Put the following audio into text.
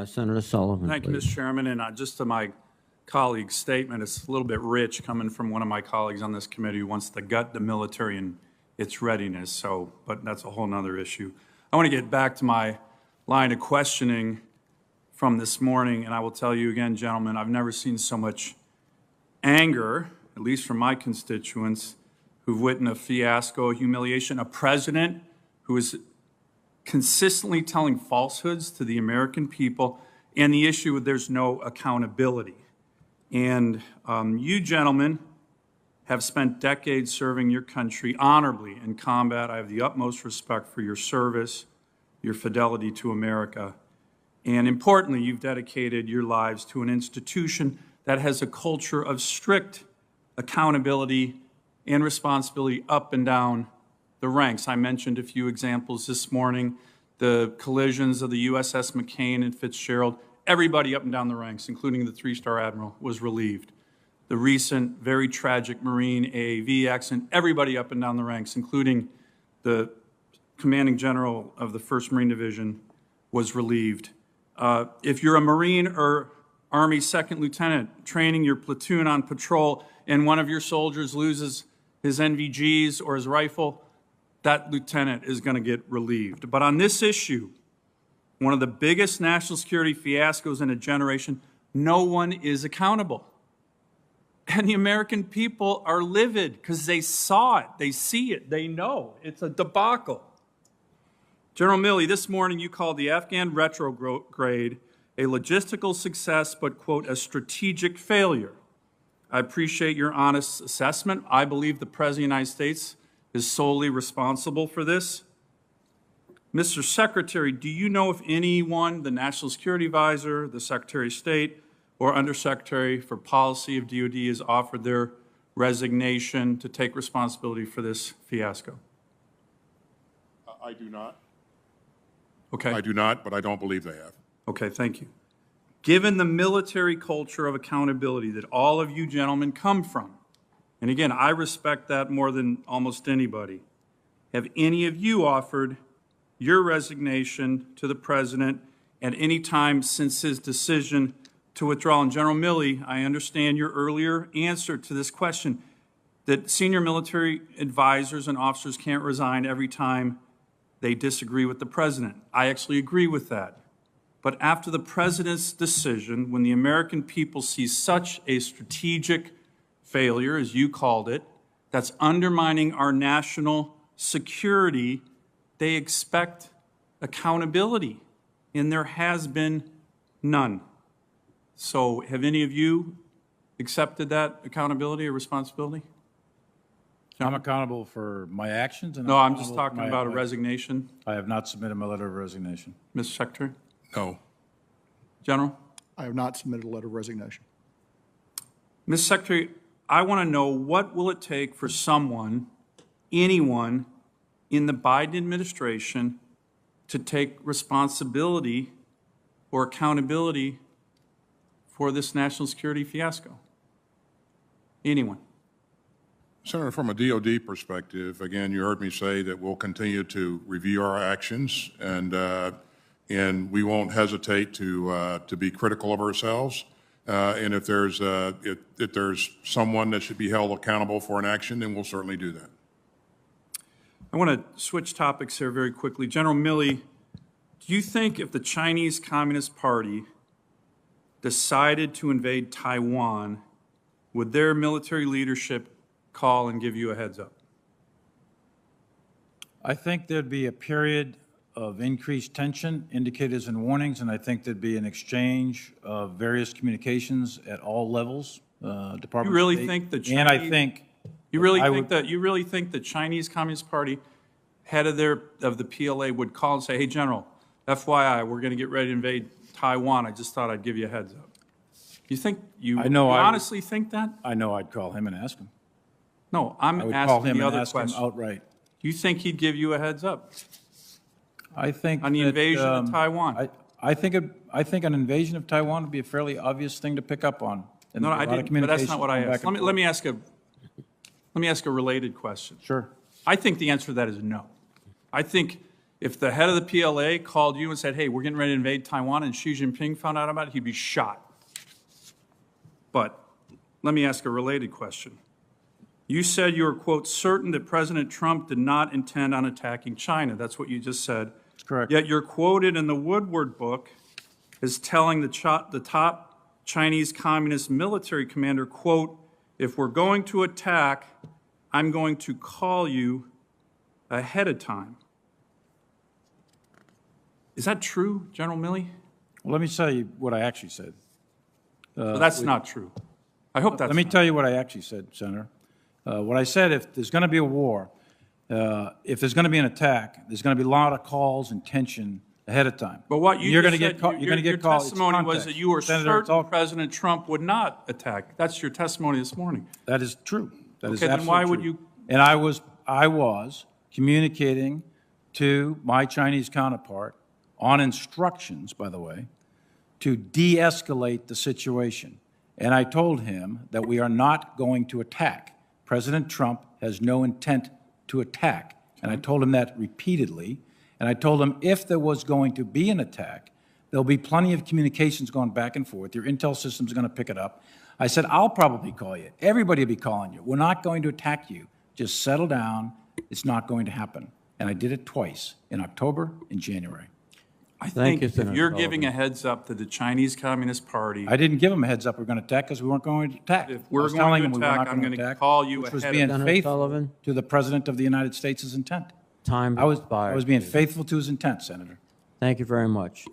Senator Sullivan. Thank you, Mr. Chairman. And just to my colleague's statement, it's a little bit rich coming from one of my colleagues on this committee who wants to gut the military and its readiness. So, but that's a whole nother issue. I want to get back to my line of questioning from this morning, and I will tell you again, gentlemen, I've never seen so much anger, at least from my constituents, who've witnessed a fiasco, a humiliation, a president who is consistently telling falsehoods to the American people, and the issue of there's no accountability. And you gentlemen have spent decades serving your country honorably in combat. I have the utmost respect for your service, your fidelity to America. And importantly, you've dedicated your lives to an institution that has a culture of strict accountability and responsibility up and down the ranks. I mentioned a few examples this morning, the collisions of the USS McCain and Fitzgerald. Everybody up and down the ranks, including the three-star admiral, was relieved. The recent, very tragic Marine AAV accident, everybody up and down the ranks, including the commanding general of the 1st Marine Division, was relieved. If you're a Marine or Army 2nd Lieutenant training your platoon on patrol and one of your soldiers loses his NVGs or his rifle, that lieutenant is going to get relieved. But on this issue, one of the biggest national security fiascos in a generation, no one is accountable. And the American people are livid because they saw it, they see it, they know. It's a debacle. General Milley, this morning you called the Afghan retrograde a logistical success, but, quote, a strategic failure. I appreciate your honest assessment. I believe the President of the United States is solely responsible for this. Mr. Secretary, do you know if anyone, the National Security Advisor, the Secretary of State, or Undersecretary for Policy of DOD has offered their resignation to take responsibility for this fiasco? I do not. Okay. I do not, but I don't believe they have. Okay, thank you. Given the military culture of accountability that all of you gentlemen come from, and again, I respect that more than almost anybody, have any of you offered your resignation to the President at any time since his decision to withdraw? And General Milley, I understand your earlier answer to this question, that senior military advisors and officers can't resign every time they disagree with the President. I actually agree with that. But after the President's decision, when the American people see such a strategic failure, as you called it, that's undermining our national security, they expect accountability, and there has been none. So have any of you accepted that accountability or responsibility? I'm accountable for my actions. And No, I'm just talking about a resignation. I have not submitted my letter of resignation. Mr. Secretary? No. General? I have not submitted a letter of resignation. Mr. Secretary, I want to know, what will it take for someone, anyone in the Biden administration to take responsibility or accountability for this national security fiasco? Anyone? Senator, from a DOD perspective, again, you heard me say that we'll continue to review our actions, and we won't hesitate to be critical of ourselves. And if there's someone that should be held accountable for an action, then we'll certainly do that. I want to switch topics here very quickly. General Milley, do you think if the Chinese Communist Party decided to invade Taiwan, would their military leadership call and give you a heads up? I think there'd be a period of increased tension, indicators and warnings, and I think there'd be an exchange of various communications at all levels. Department You really of State. think the Chinese, And I think you really think the Chinese Communist Party head of the PLA would call and say, "Hey, General, FYI, we're going to get ready to invade Taiwan. I just thought I'd give you a heads up." You honestly think that? I know I'd call him and ask him. No, I I'm would call asking him the and other ask him question. outright. Do you think he'd give you a heads up I think on the that, invasion of Taiwan? I think an invasion of Taiwan would be a fairly obvious thing to pick up on. And No, there'd I be a lot of didn't, but that's not what I communication asked. going back and Let me ask a related question. forth. Sure. I think the answer to that is no. I think If the head of the PLA called you and said, hey, we're getting ready to invade Taiwan, and Xi Jinping found out about it, he'd be shot. But let me ask a related question. You said you were, quote, certain that President Trump did not intend on attacking China. That's what you just said. That's correct. Yet you're quoted in the Woodward book as telling the top Chinese Communist military commander, quote, if we're going to attack, I'm going to call you ahead of time. Is that true, General Milley? Well, let me tell you what I actually said. Well, that's not true. I hope that's Let me not tell you what I actually said, Senator. What I said, if there's going to be a war, if there's going to be an attack, there's going to be a lot of calls and tension ahead of time. But what you You're just going to said, get called. You're going to your get called. testimony was that you were Senator, certain President Trump would not attack. That's your testimony this morning. That is true. That is Okay, then absolutely why would true. you- And I was communicating to my Chinese counterpart on instructions, by the way, to de-escalate the situation. And I told him that we are not going to attack. President Trump has no intent to attack. And I told him that repeatedly. And I told him if there was going to be an attack, there'll be plenty of communications going back and forth. Your intel system's going to pick it up. I said, I'll probably call you. Everybody will be calling you. We're not going to attack you. Just settle down. It's not going to happen. And I did it twice, in October and January. I Thank think you, if Senator you're Sullivan. giving a heads up to the Chinese Communist Party, I didn't give them a heads up we're going to attack because we weren't going to attack. If we're I was going telling to them we were attack, not I'm going going to to attack, call you which was ahead of being Senator faithful Sullivan. to the President of the United States' intent. Time I was expired. being faithful to his intent, Senator. Thank you very much.